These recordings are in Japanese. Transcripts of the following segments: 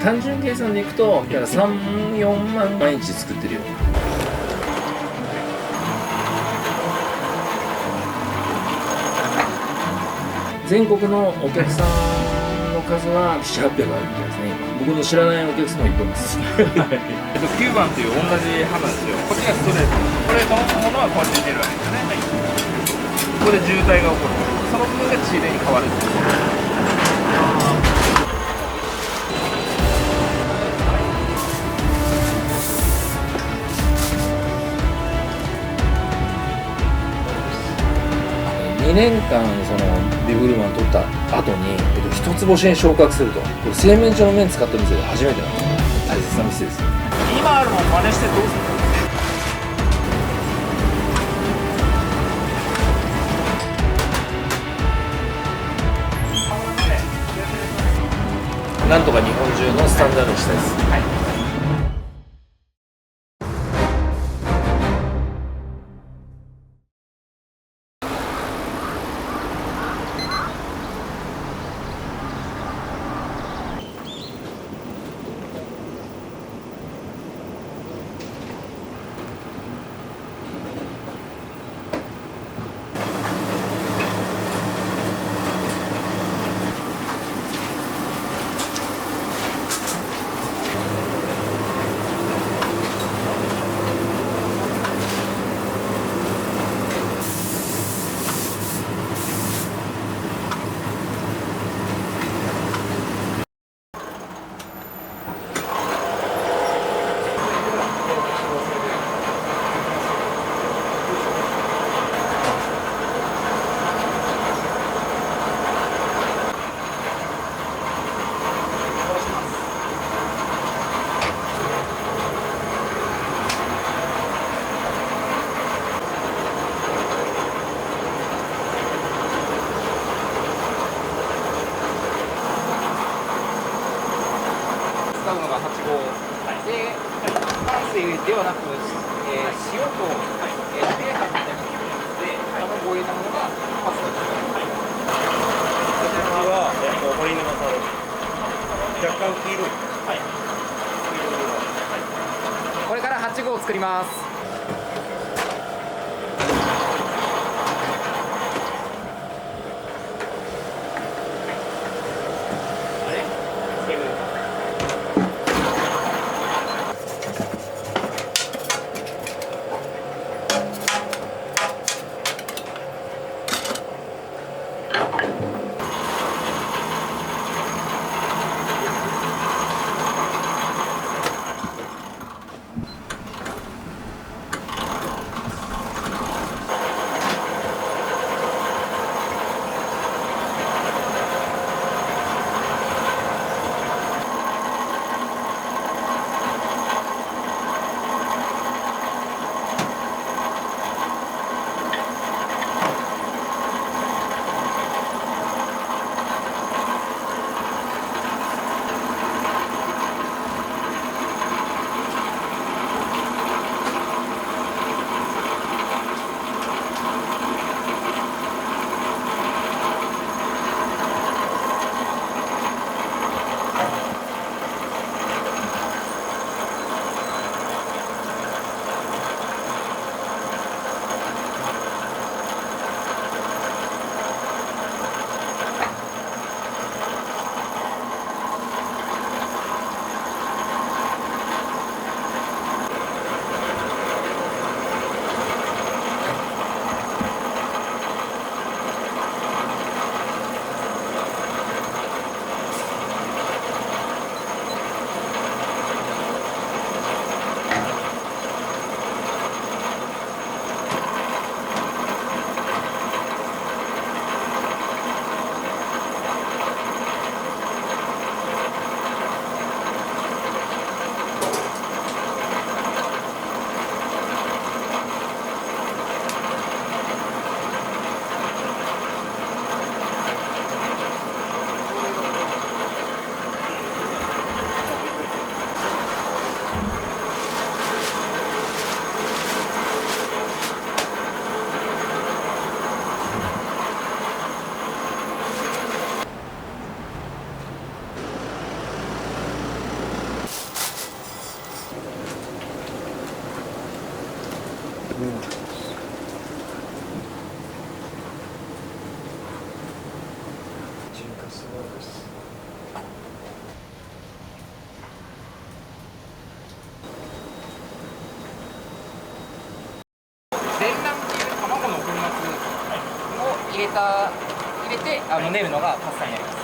単純計算でいくとだから3、4万毎日作ってるよ。全国のお客さんの数は7、800あるみたいですね。僕の知らないお客さんもいっぱいいます。9番という同じ刃なんですよ。こっちがストレート。ストレートのものはこうやって出るわけですね。ここで渋滞が起こる。その部分が血入れに変わる。2年間そのビブグルマン取った後に、一つ星に昇格すると、これ製麺所の麺使った店で初めてなんです。大切な店です。今あるのを真似してどうするなんとか日本中のスタンダードにしたいです。はい。使うのが8号、で、炭水ではなく、塩と、低圧みたいなで卵を入れたものがパスタです。こちらは森沼さん、若干黄色い。これから8号を作ります。全卵っていう卵の粉末を入れて練るのがパスタになります。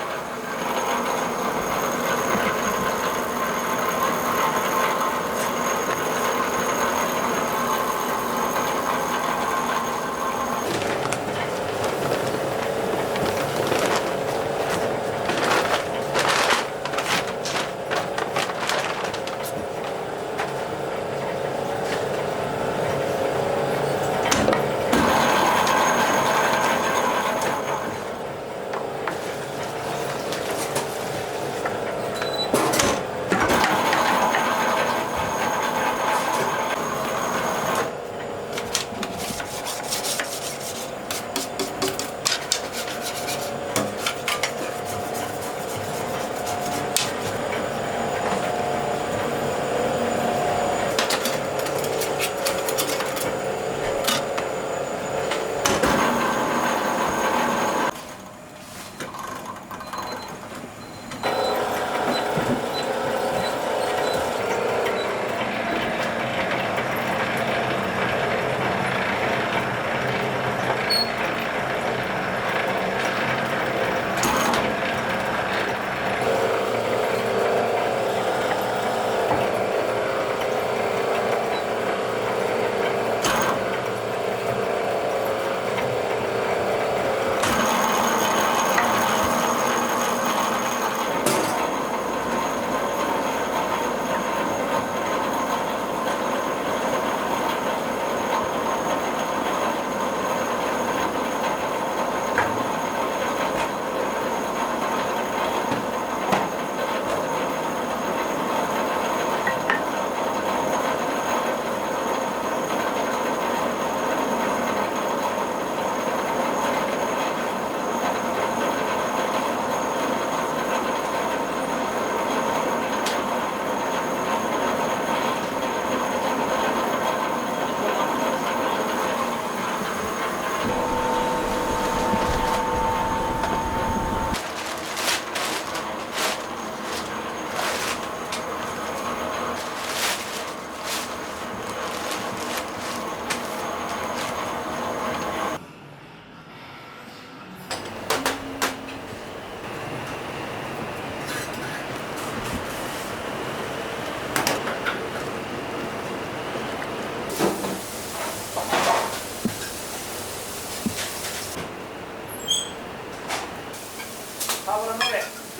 油の上ペ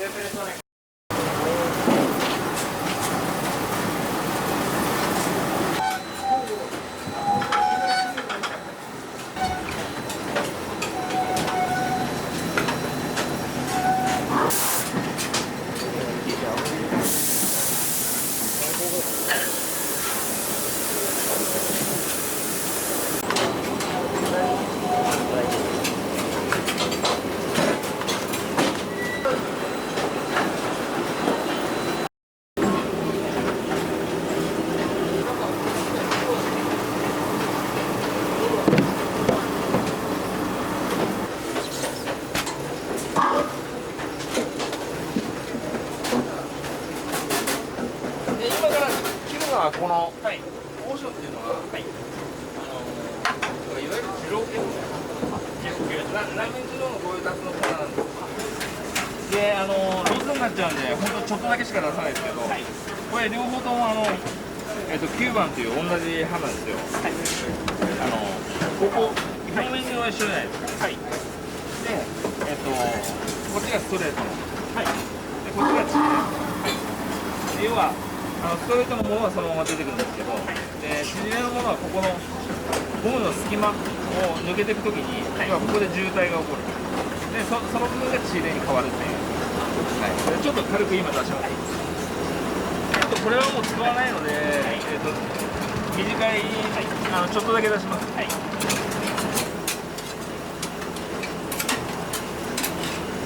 ーペレストね。で今から切るのはこのポーションっていうのは、いわゆる二郎系ラーメン二郎のこういう脱の粉なんですで、ローズになっちゃうんで本当ちょっとだけしか出さないですけど、これ両方とも9番っていう同じ刃なんですよ、ここ表面上は一緒じゃないですか、で、こっちがストレートの、でこっちがチキン、要はストレートのものはそのまま出てくるんですけど、で縮れのものはここのゴムの隙間を抜けていくときに、要はここで渋滞が起こるで、その部分が縮れに変わるっていう、でちょっと軽く今出します、これはもう使わないので、短い、ちょっとだけ出します、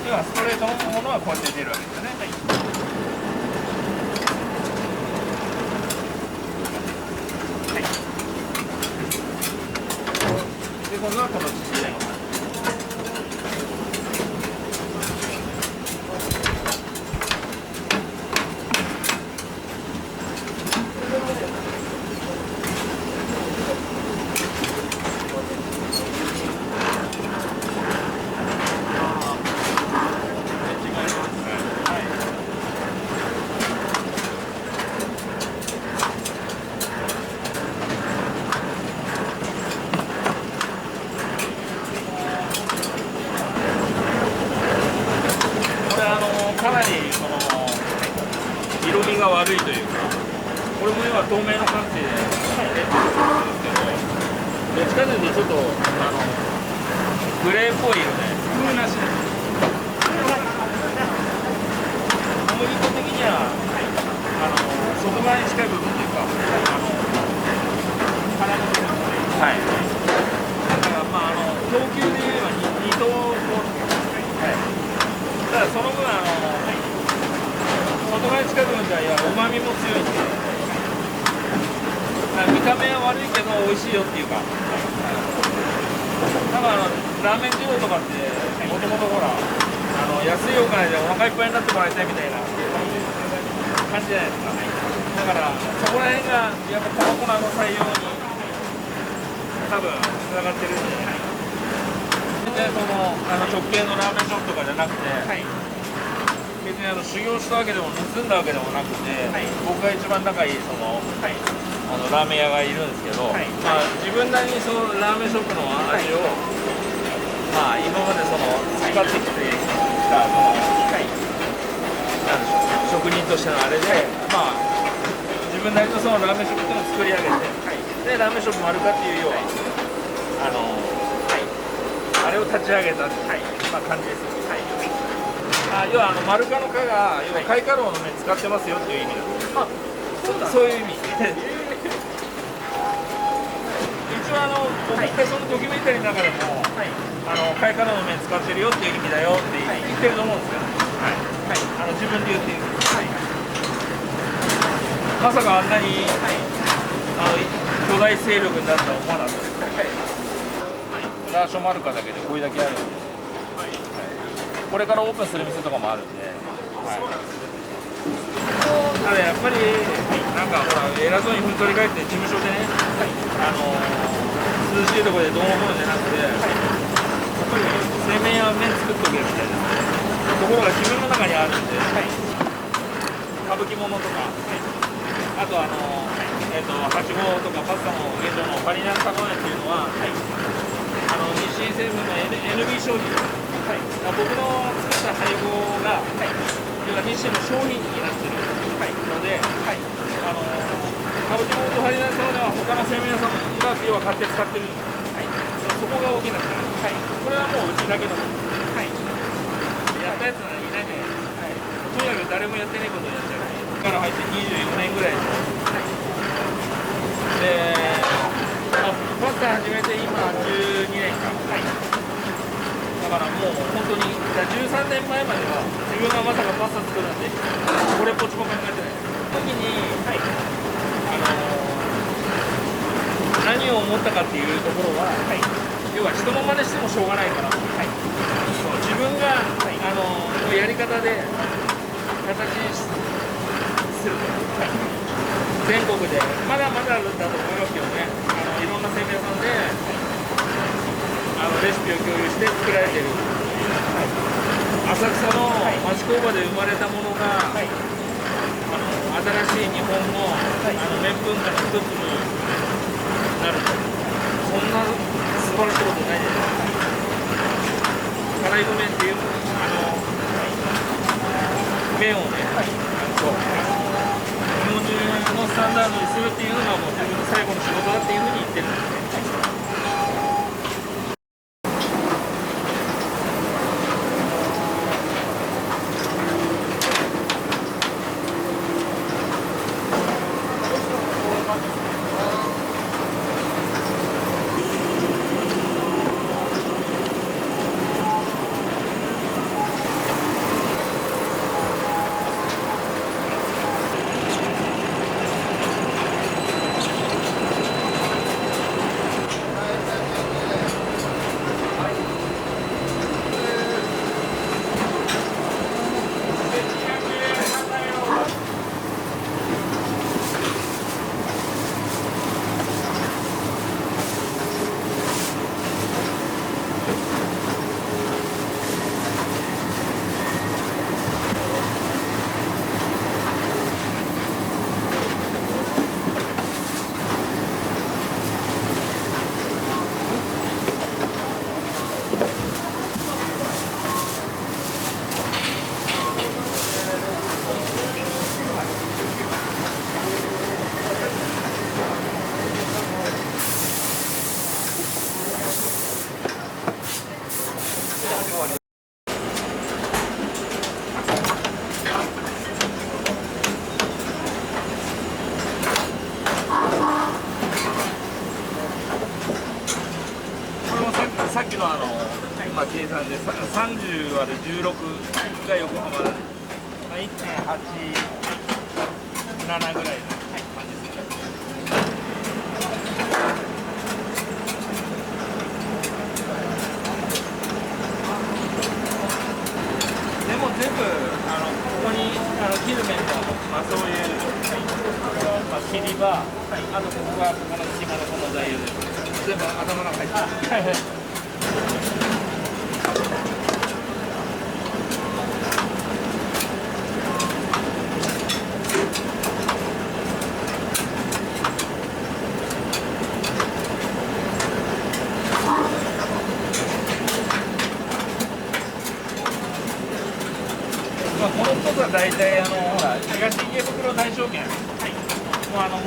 要はストレートのものはこうやって出るわけですよね、で今度はこの縮れのなりその色味が悪いというか、これも今透明の感じでレッドですけど、どっちかというとちょっとグレーっぽいよね。風なしです。小麦粉的には外側に近い部分というか、腹の部分はい。だから等級で言えば2等分、はい。ただその分外側に近い部分ではうまみも強いんで、見た目は悪いけど美味しいよっていうか。だからラーメン二郎とかってもともとほら安いお金でお腹いっぱいになってもらいたいみたいな感じじゃないですか。だからそこら辺がやっぱこの粉の採用に多分つながってるんで、でその直系のラーメンショップとかじゃなくて、別に修行したわけでも盗んだわけでもなくて、僕が一番仲いいその、ラーメン屋がいるんですけど、自分なりにそのラーメンショップの味を、今までその使ってきてきたその、なんでしょう、職人としてのあれで、自分なりのそのラーメンショップっていうのを作り上げて、でラーメンショップ丸かっていうようなあれを立ち上げたっていう、感じです。要はマルカの蚊が要はカイカロウの麺使ってますよっていう意味なんです。そういう意味。一応僕がそのドキュメンタリーの中でも、カイカロウの麺使ってるよっていう意味だよって言ってると思うんですけど、自分で言っている。まさかあんなに巨大勢力になるとは思わなかったです。ラーショマルカだけでこれだけあるんで。これからオープンする店とかもあるんで、ただやっぱりなんかほら偉そうにふん取り返って事務所でね、涼しいところでどう思うんじゃなくて、やっぱり製麺や麺作っとけみたいなところが自分の中にあるんで、歌舞伎物とか、あとはしごとかパスタの現状のパリナンサコネっていうのは、日清製粉の NB 商品。僕の作った配合が、要は日清の商品になっているので、歌舞伎物とハリナンサコネは他の製麺屋さんが要は買って使ってるんです。そこが大きな違い。これはもううちだけのもの。やったやつはいないじゃないですか。とにかく誰もやってないことをやっちゃう。から入って24年ぐらいで、パスタ始めて今12年間。だからもう本当に13年前までは自分がまさかパスタ作るなんてこれっぽっちも考えてない時に、何を思ったかっていうところは、要は人の真似してもしょうがないから、そう自分がやり方で形にすると、全国でまだまだだと思いますけどね、いろんな製麺屋さんでレシピを共有して作られている、浅草の町工場で生まれたものが、新しい日本の、麺文化の一つになると、そんな素晴らしいことないじゃないですか。辛い麺っていう麺をね、日本中のスタンダードにするっていうのがもう自分の最後の仕事だっていうふうに言ってるんですね。ある16が横浜だね。まあ、1.87ぐらいの感じですね。でも全部ここに切る面と、まあ、そういう、まあ、切り場、あとここがこの隙間のこの材料です。全部頭の中に入ってる。まあ、この人が大体ほら東池袋大証券、もう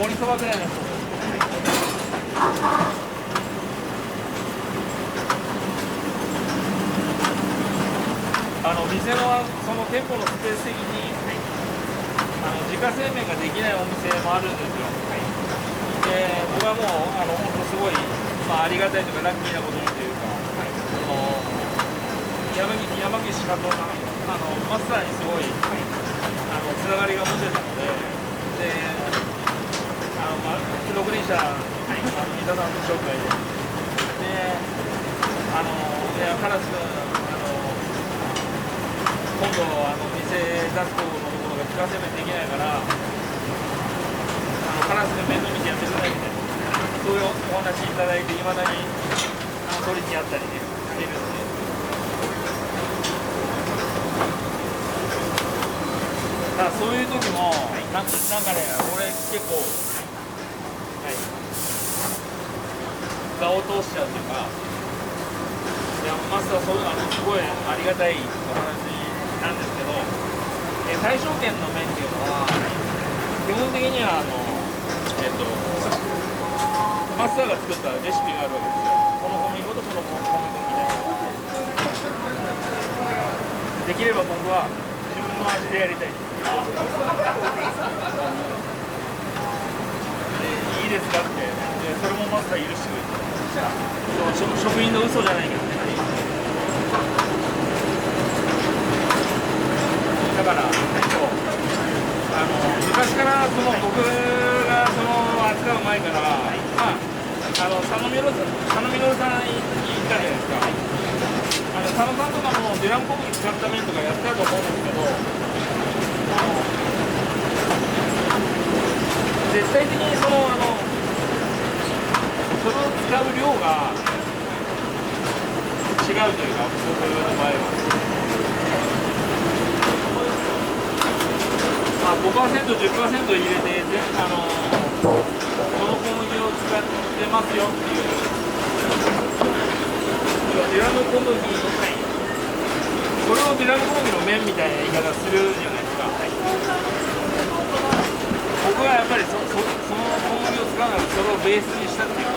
森そばぐらいの人です。店のその店舗のスペース的に、自家製麺ができないお店もあるんですよ。で僕はもう本当すごい、まあ、ありがたいというかラッキーなことにというか、山岸加藤さんマスターにすごいつながりが持てたので、まあ、6人社三田さんの紹介で、カラス君今度店出すところのところが自家製麺できないからカラス君面倒見てやってくださいみたいな、そういうお話いただいていまだに取引あったりねしているので。だからそういう時もなんかね、俺結構、座を通しちゃうというか、いやマスターそういうすごいありがたいお話なんですけど、大正圏の麺っていうのは基本的にはマスターが作ったレシピがあるわけですよ。この小麦粉とこの小麦粉みたいな。できれば僕は自分の味でやりたい。いいですかって、それもマスター許してくれて、職員の嘘じゃないけどね。だから昔から僕が扱う前から、まあ、佐野実さんいたじゃないですか。佐野さんとかもデュラン小麦使った麺とかやったと思うんですけど、絶対的にそれを使う量が違うというか、僕の場合は。まあ、5%、10% 入れて、この小麦を使ってますよっていう、デュラノ小麦、これをデュラノ小麦の麺みたいな言い方するじゃないですか。僕はやっぱりその小麦を使うならそれをベースにしたっていうか、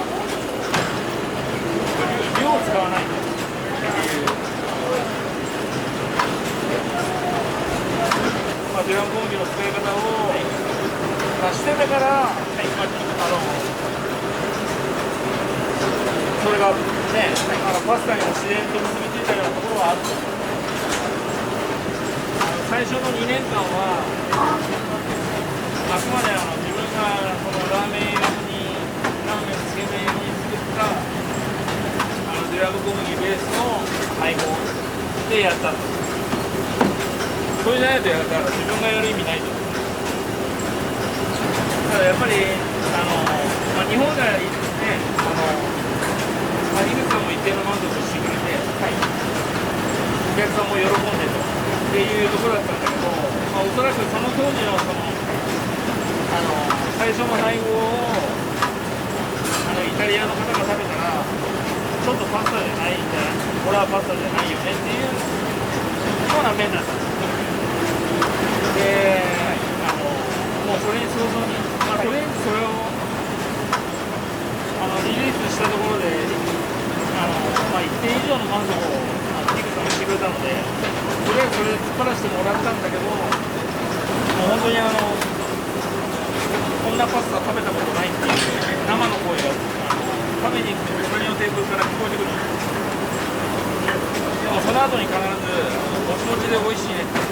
量を使わないとっていう。まあ、デュラン小麦の使い方を、してたから、それがね、パスタにも自然と結びついたようなところはあると思う。最初の2年間は、あくまで自分がこのラーメン用に、ラーメンつけ麺に作ったデュラン小麦ベースの配合でやったんです。それじゃないとやったら自分がやる意味ないと思う。だからやっぱりまあ、日本ではね、井口さんも一定の満足してくれて、お客さんも喜んでとっていうところだったんだけど、まあ、おそらくその当時の最初の配合をイタリアの方が食べたらちょっとパスタじゃないんじゃない、これはパスタじゃないよねっていうような麺だったんです。で、もうそれに早々に、まあ、とりあえずそれをリリースしたところで、まあ、一定以上の満足を井口さんもしてくれたので、とりあえずそれで突っ張らせてもらったんだけど、もう本当にこんなパスタ食べたことないっていう生の声が食べに行くと隣のテーブルから聞こえてくるんです。もその後に必ずもちもちで美味しいねって。で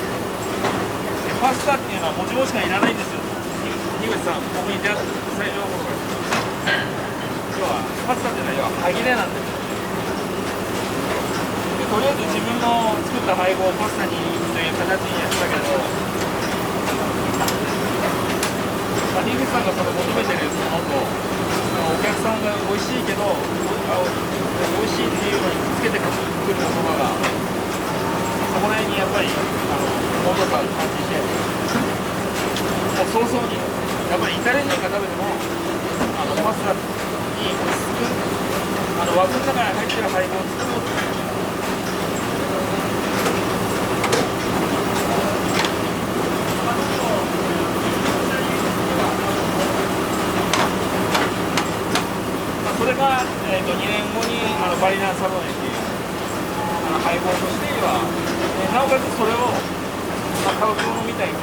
パスタっていうのはもちもちがいらないんですよ。樋口さん、僕に出会った最初の頃から。要はパスタっていうのは要は歯切れなんですよ。でとりあえず自分の作った配合をパスタにという形にやってたけど、樋口さんがそれ求めてるものと、お客さんが美味しいけど、美味しいっていうのにつけてくる言葉が、そこら辺にやっぱり温度差を感じて、もう早々に、やっぱりイタリア人が食べても、パスタに薄く、枠の中に入ってる配合を作ろうと。それが、2年後にバリナーサロネっていう配合としては、なおかつそれを、買うものみたいに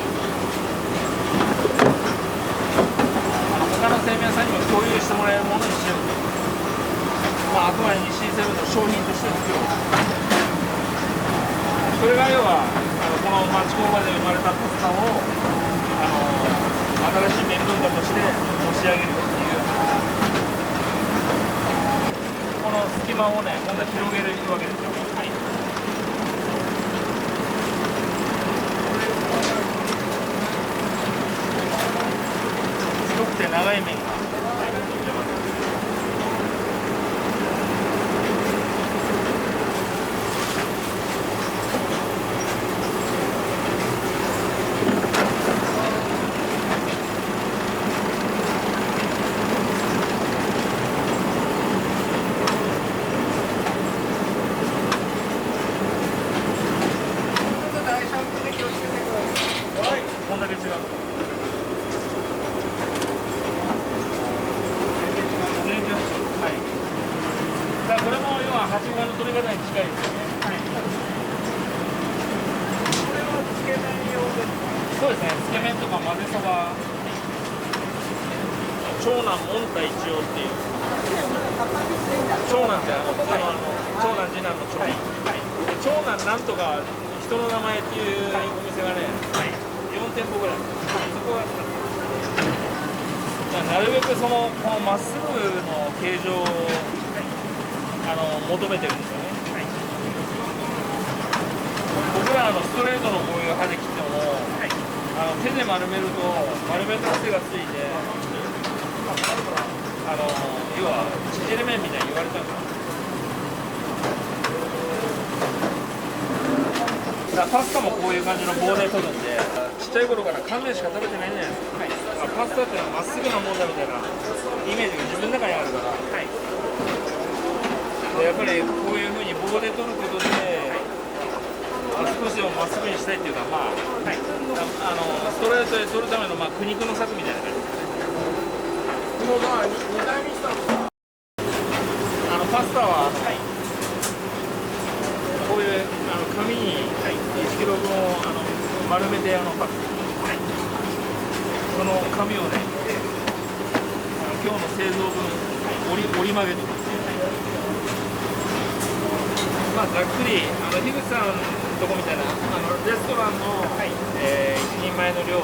他の製麺屋さんにも共有してもらえるものにしようと、あくまで日清セブンの商品として作ろう。それが要はこの町工場で生まれたパスタを新しい麺文化として押し上げるっていう。この隙間をね、今度は広げるわけですよ。はい、太くて長い麺が。こんだけ違う。全然、はい。だからこれも要は8号の取り方に近いですよね。はい。これはつけ麺用ですか？そうですね。つけ麺とか混ぜそば。長男門太一応っていう。長男って長男次男の長男。はい。長男なんとか人の名前っていうお店がね。はい。4店舗ぐらい、そこはなるべくこのまっすぐの形状を求めてるんですよね。僕らストレートのこういう刃で切っても、手で丸めると丸めた癖がついて、要は縮れ麺みたいに言われちゃうんですよ。パスタもこういう感じの棒で取るんで、ちっちゃい頃から乾麺しか食べてないじゃないですか。パスタっていうのはまっすぐなもんだみたいなイメージが自分の中にあるから、やっぱりこういうふうに棒で取ることで、少しでもまっすぐにしたいっていうか、ストレートで取るための苦肉の策みたいな感じですね。もう2回見したのパスタは、こういう紙に1キロ分を丸めてパック、その紙をね、今日の製造分折り曲げて、ざっくり樋口さんのとこみたいなレストランの、1人前の量が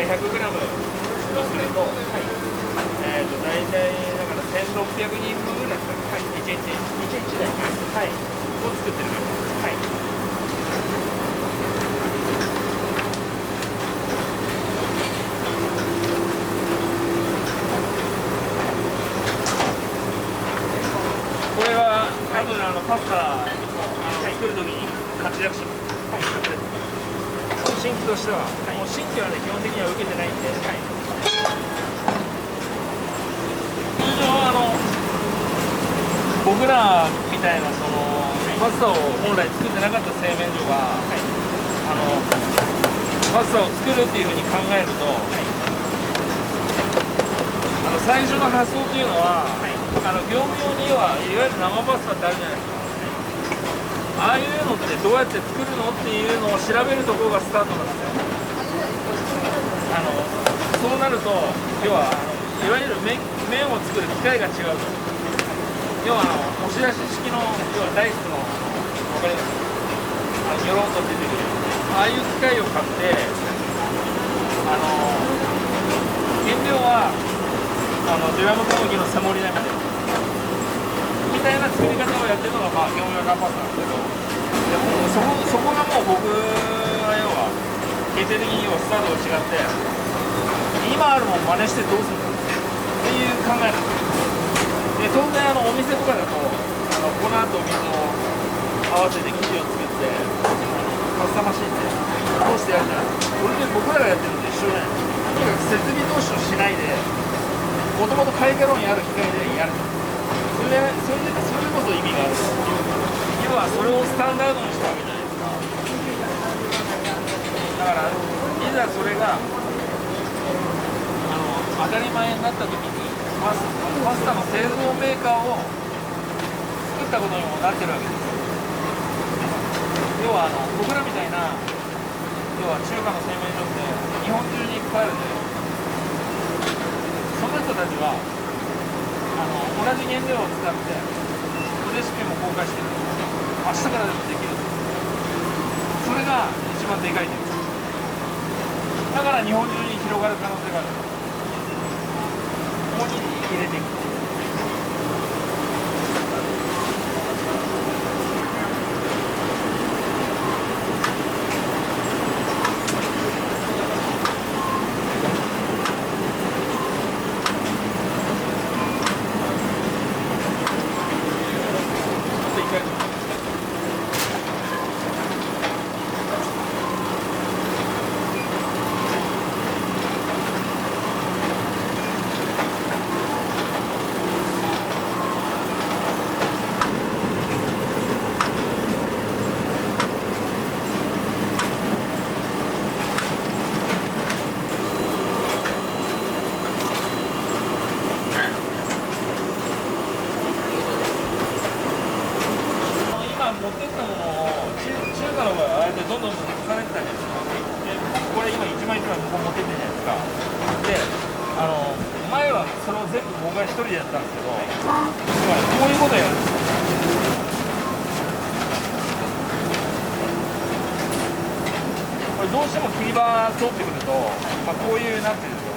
100g とすると、大体だから1600人分ぐらいですか、1日で、を作ってるから。これは後でパスタ作るときに活躍します。新規としては、もう新規はね基本的には受けてないんで、通常僕らみたいなパスタを本来作ってなかった製麺所が、パスタを作るっていうふうに考えると、最初の発想というのは、業務用にはいわゆる生パスタってあるじゃないですか。ああいうのってどうやって作るのっていうのを調べるところがスタートなんですよ。そうなると、要はいわゆる麺を作る機械が違うと。要は押し出し式の要はダイスのわかります？ニョロンと出てくる。ああいう機械を買って、原料はデュラム小麦のセモリナみたいな作り方をやってるのが業務用ナンパスなんですけど、でもそこがもう僕は要は決定的に要はスタートが違って、今あるもん真似してどうするのっていう考えなんですよ。で当然お店とかだと粉と水を合わせて生地を作ってパスタマシンで通してやるじゃないですか。これで僕らがやってるのと一緒で、とにかく設備投資をしないで、もともと開花炉にある機械でやる。それこそ意味がある。要はそれをスタンダードにしたわけじゃないですか。だからいざそれが当たり前になった時にパスタの製造メーカーを作ったことにもなってるわけですよ。要は僕らみたいな要は中華の製麺所って日本中にいっぱいあるんで、その人たちは同じ原料を使ってレシピも公開してる。明日からでもできる。それが一番でかい点。だから日本中に広がる可能性がある。ここに入れていく。持ってったものを中華の場合はああやってどんどん重ねてたじゃないですか。でこれ今一枚一枚ここ持ってってるじゃないですか。で前はそれを全部僕が一人でやったんですけど、今こういうことやるんですよ。これどうしても切り場通ってくると、こういうなってるんですよ。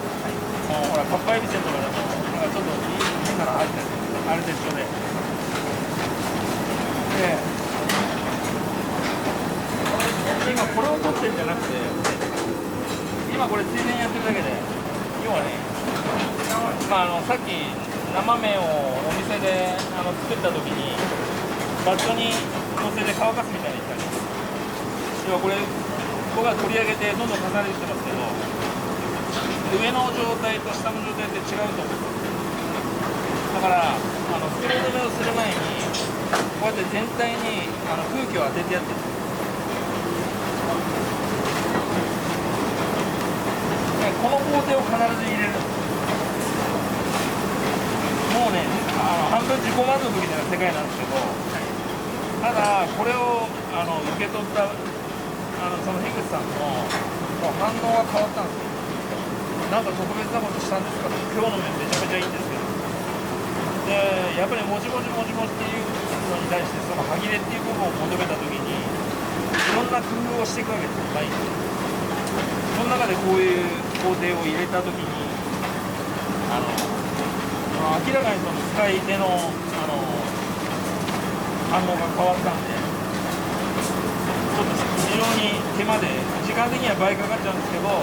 ほらかっぱえびせんとかでもなんかちょっといいから入ってる。あれと一緒で。今これを取ってるんじゃなくて、今これついでにやってるだけで、要はね、さっき生麺をお店で作った時にバットに乗せて乾かすみたいに言ったり、要はこれ僕が取り上げてどんどん重ねていってますけど、上の状態と下の状態って違うと思うんです。だから袋詰めをする前にこうやって全体に空気を当ててやってる。この工程を必ず入れる。もうね、半分自己満足みたいな世界なんですけど、ただこれを受け取ったその樋口さんの反応が変わったんですよ。なんか特別なことしたんですかって、今日の麺めちゃめちゃいいんですけど、でやっぱりもちもちもちもちっていうのに対してその歯切れっていう部分を求めたときにいろんな工夫をしていくわけですよ、毎日。その中でこういう工程を入れたときに明らかにその使い手の反応が変わったんで、ちょっと非常に手間で時間的には倍かかっちゃうんですけど、こ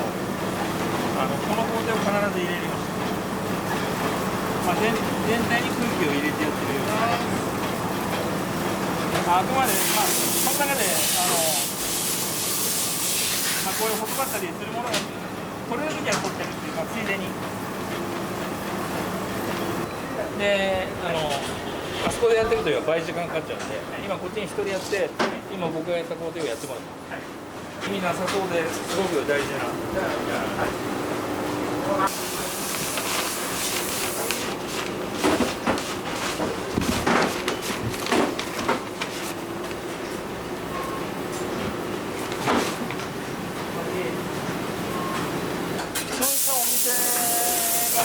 の工程を必ず入れるようにして、全体に空気を入れてやってるように、あくまでその中でこういう細かったりするものが取れるときは取ってるっていうか、ついでに。であそこでやってるときは倍時間かかっちゃうんで、今こっちに1人やって、今僕がやった工程をやってもらった。意味なさそうですごく大事な。そういったお店が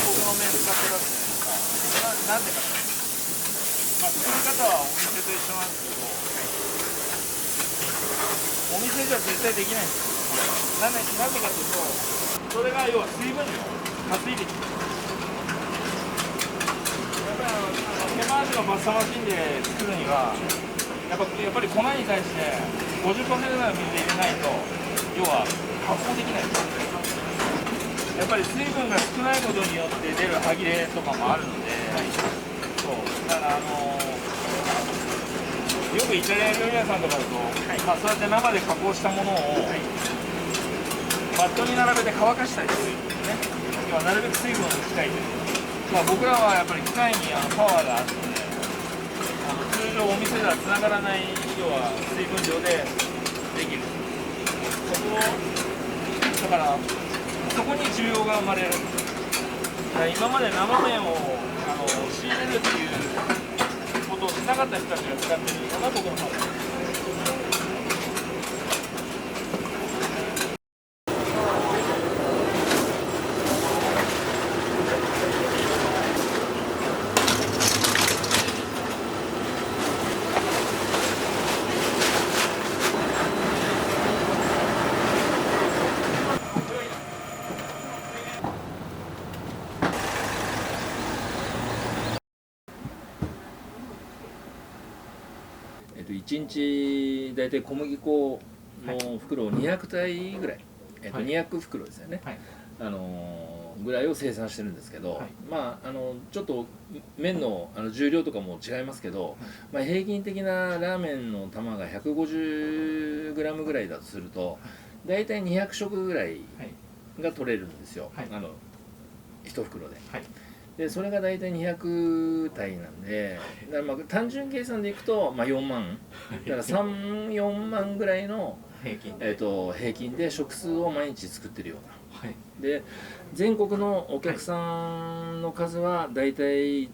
僕の麺使ってるわけじゃないですか。なんでか。作り方はお店と一緒なんですけど、お店じゃ絶対できないんですよ。なんでかというと、それが要は水分量担いできてる。やっぱり手回しのパスタマシンで作るにはやっぱり粉に対して 50% ぐらいの水入れないと要は発酵できないんですよ。やっぱり水分が少ないことによって出る歯切れとかもあるので、そうだからよくイタリア料理屋さんとかだと、まあ、そうやって生で加工したものを、バットに並べて乾かしたりするんですね。要はなるべく水分を抜きたいという。まあ、僕らはやっぱり機械にパワーがあって、通常お店ではつながらない要は水分量でできる。そこをだからそこに需要が生まれる。今まで生麺を仕入れるっていうことをしなかった人たちが使っているのが僕の考え。1日大体小麦粉の袋を200体ぐらい、200袋ですよね、ぐらいを生産してるんですけど、まあちょっと麺の重量とかも違いますけど、まあ、平均的なラーメンの玉が 150g ぐらいだとすると大体200食ぐらいが取れるんですよ、1袋で。でそれが大体200体なんで、だからまあ単純計算でいくと、まあ、4万だから3、4万ぐらいの平均で食数を毎日作ってるような、で全国のお客さんの数は大体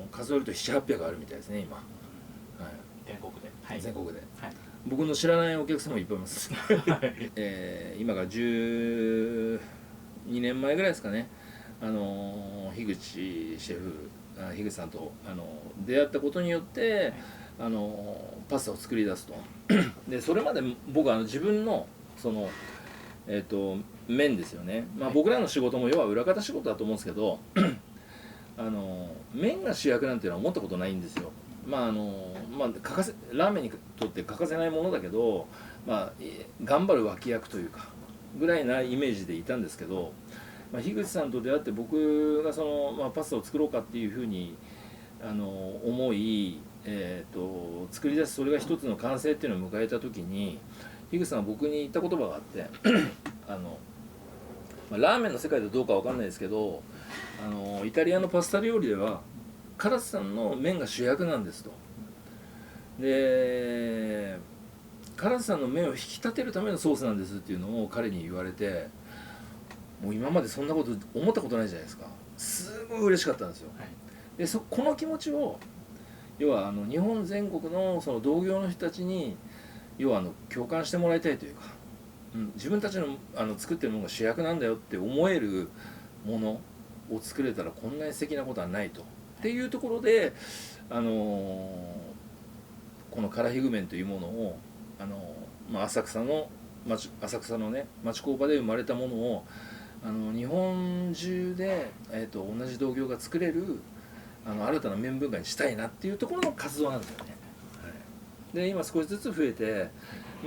数えると7、800あるみたいですね今、全国で。全国で、僕の知らないお客さんもいっぱいいます、今が12年前ぐらいですかね、樋口シェフ樋口さんと出会ったことによってパスタを作り出すとでそれまで僕は自分のその麺ですよね、まあ、僕らの仕事も要は裏方仕事だと思うんですけど麺が主役なんていうのは思ったことないんですよ。まあまあ、ラーメンにとって欠かせないものだけど、まあ、頑張る脇役というかぐらいなイメージでいたんですけど、まあ、樋口さんと出会って僕がまあ、パスタを作ろうかっていうふうに思い、作り出すそれが一つの完成っていうのを迎えた時に樋口さんは僕に言った言葉があってまあ、ラーメンの世界でどうかわかんないですけどイタリアのパスタ料理では唐津さんの麺が主役なんですと。で唐津さんの麺を引き立てるためのソースなんですっていうのを彼に言われて、もう今までそんなこと思ったことないじゃないですか。すごい嬉しかったんですよ、でこの気持ちを要は日本全国のその同業の人たちに要は共感してもらいたいというか、自分たちの作ってるものが主役なんだよって思えるものを作れたらこんなに素敵なことはないとっていうところでこの唐ひぐ麺というものをまあ、浅草のね町工場で生まれたものを日本中で、同じ同業が作れる新たな麺文化にしたいなっていうところの活動なんですよね、で今少しずつ増えて、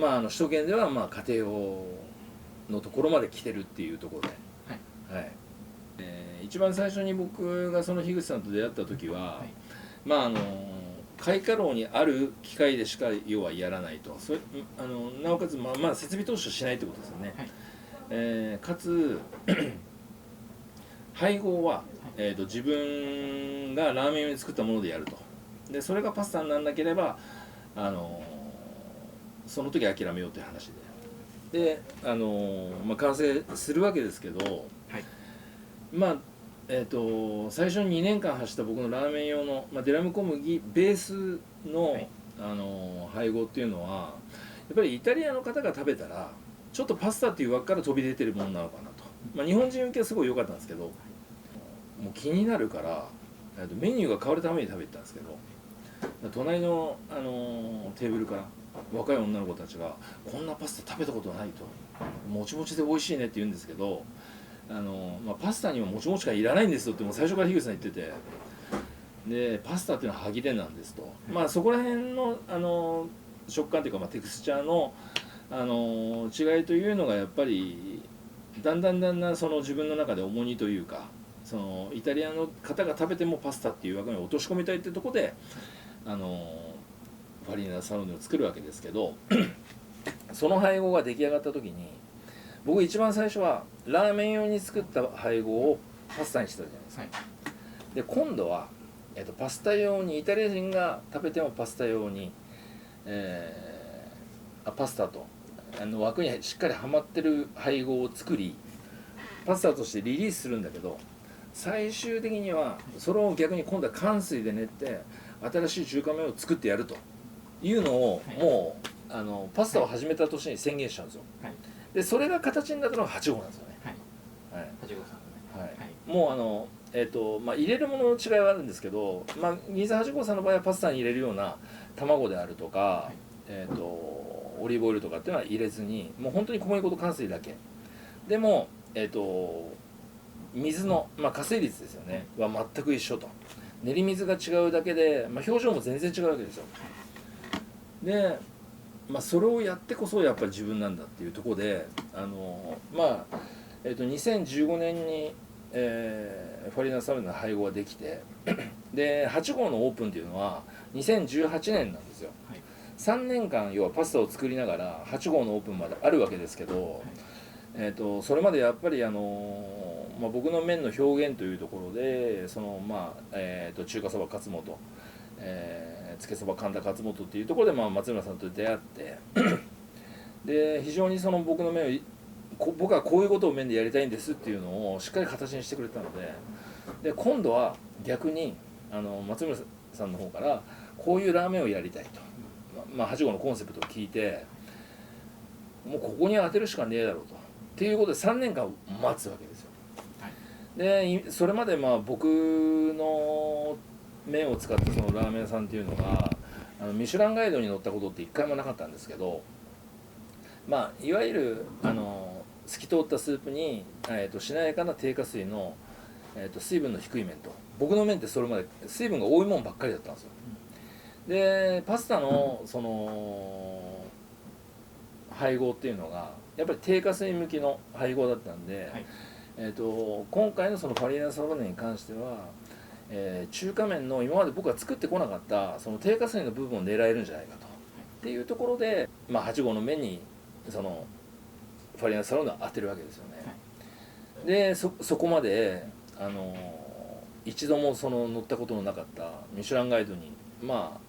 まあ、首都圏ではまあ家庭用のところまで来てるっていうところで、一番最初に僕がその樋口さんと出会った時は、まあ開花楼にある機械でしか要はやらないと、なおかつ、まあ、設備投資をしないってことですよね、かつ配合は、自分がラーメン用に作ったものでやると。でそれがパスタにならなければその時諦めようという話でまあ、完成するわけですけど、まあ最初に2年間走った僕のラーメン用の、まあ、デラム小麦ベースの、配合っていうのはやっぱりイタリアの方が食べたらちょっとパスタっていう枠から飛び出てるものなのかなと、まあ、日本人受けはすごい良かったんですけど、もう気になるからメニューが変わるために食べてたんですけど、隣の、テーブルから若い女の子たちがこんなパスタ食べたことないと、もちもちで美味しいねって言うんですけど、パスタにはもちもち感いらないんですよってもう最初から樋口さん言ってて、でパスタっていうのは歯切れなんですと、そこら辺の食感というか、テクスチャーの違いというのがやっぱりだんだんその自分の中で重荷というか、そのイタリアの方が食べてもパスタっていう枠に落とし込みたいってとこでファリーナ・サローネを作るわけですけどその配合が出来上がった時に、僕一番最初はラーメン用に作った配合をパスタにしてたじゃないですか、で今度は、パスタ用に、イタリア人が食べてもパスタ用に、パスタと枠にしっかりはまってる配合を作り、パスタとしてリリースするんだけど、最終的にはそれを逆に今度は乾水で練って新しい中華麺を作ってやるというのを、もうパスタを始めた年に宣言しちゃうんですよ、でそれが形になったのが8号なんですよね。8号さんのね、もう入れるものの違いはあるんですけど、銀座8号さんの場合はパスタに入れるような卵であるとか、オリーブオイルとかっていうのは入れずに、もう本当に小麦粉と乾水だけでも、水の、加水率ですよねは全く一緒と、練り水が違うだけで、表情も全然違うわけですよ。で、それをやってこそやっぱり自分なんだっていうところで、2015年に、ファリーナ・サローネの配合ができてで8号のオープンっていうのは2018年なんですよ、3年間要はパスタを作りながら8号のオープンまであるわけですけど、それまでやっぱり僕の麺の表現というところで中華そば勝本、つけそば神田勝本っていうところで松村さんと出会ってで非常にその僕の麺を僕はこういうことを麺でやりたいんですっていうのをしっかり形にしてくれたので、今度は逆に松村さんの方からこういうラーメンをやりたいと、8号のコンセプトを聞いて、もうここに当てるしかねえだろうとっていうことで3年間待つわけですよ。でそれまで僕の麺を使ったそのラーメン屋さんっていうのがミシュランガイドに載ったことって一回もなかったんですけど、いわゆる透き通ったスープに、しなやかな低加水の、水分の低い麺と、僕の麺ってそれまで水分が多いもんばっかりだったんですよ。でパスタのその配合っていうのがやっぱり低加水向きの配合だったんで、今回のそのファリーナ・サローネに関しては、中華麺の今まで僕が作ってこなかったその低加水の部分を狙えるんじゃないかと、っていうところで、8号の麺にそのファリーナ・サローネを当てるわけですよね。でそこまで一度もその乗ったことのなかったミシュランガイドに本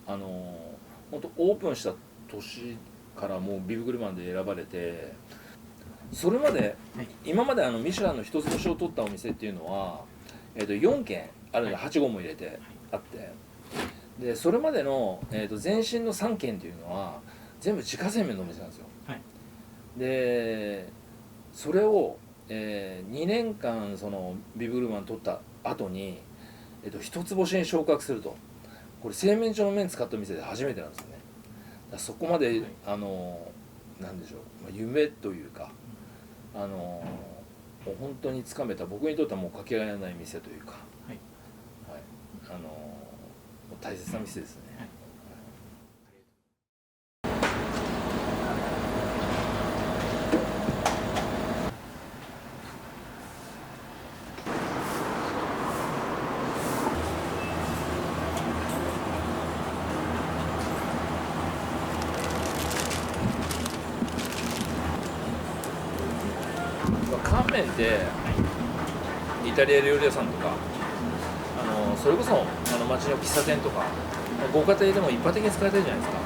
当オープンした年からもうビブグルマンで選ばれて、それまで、今までミシュランの一つ星を取ったお店っていうのは、4軒あるので8号も入れてあって、でそれまでの、前身の3軒っていうのは全部自家製麺のお店なんですよ。でそれを、2年間そのビブグルマン取った後に、一つ星に昇格すると、これ製麺所の麺使った店で初めてなんですよね。だそこまで、なんでしょう、夢というかもう本当につかめた、僕にとってはもうかけがえのない店というか、大切な店ですね。乾麺ってイタリア料理屋さんとかそれこそ町の喫茶店とかご家庭でも一般的に使われてるじゃないですか。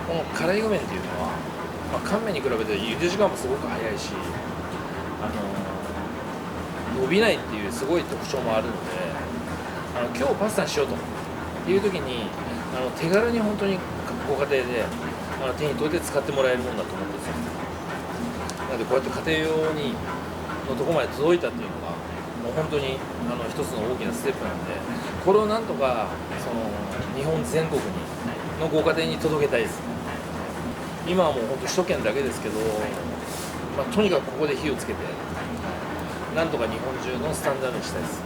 この辛い麺っていうのは、乾麺に比べて茹で時間もすごく早いし伸びないっていうすごい特徴もあるので、今日パスタにしようという時に手軽に本当にご家庭で手に取って使ってもらえるものだと思うんですよ。なのでこうやって家庭用にのところまで届いたっていうのがもう本当に一つの大きなステップなんで、これをなんとかその日本全国にのご家庭に届けたいです。今はもう本当首都圏だけですけど、まあ、とにかくここで火をつけてなんとか日本中のスタンダードにしたいです。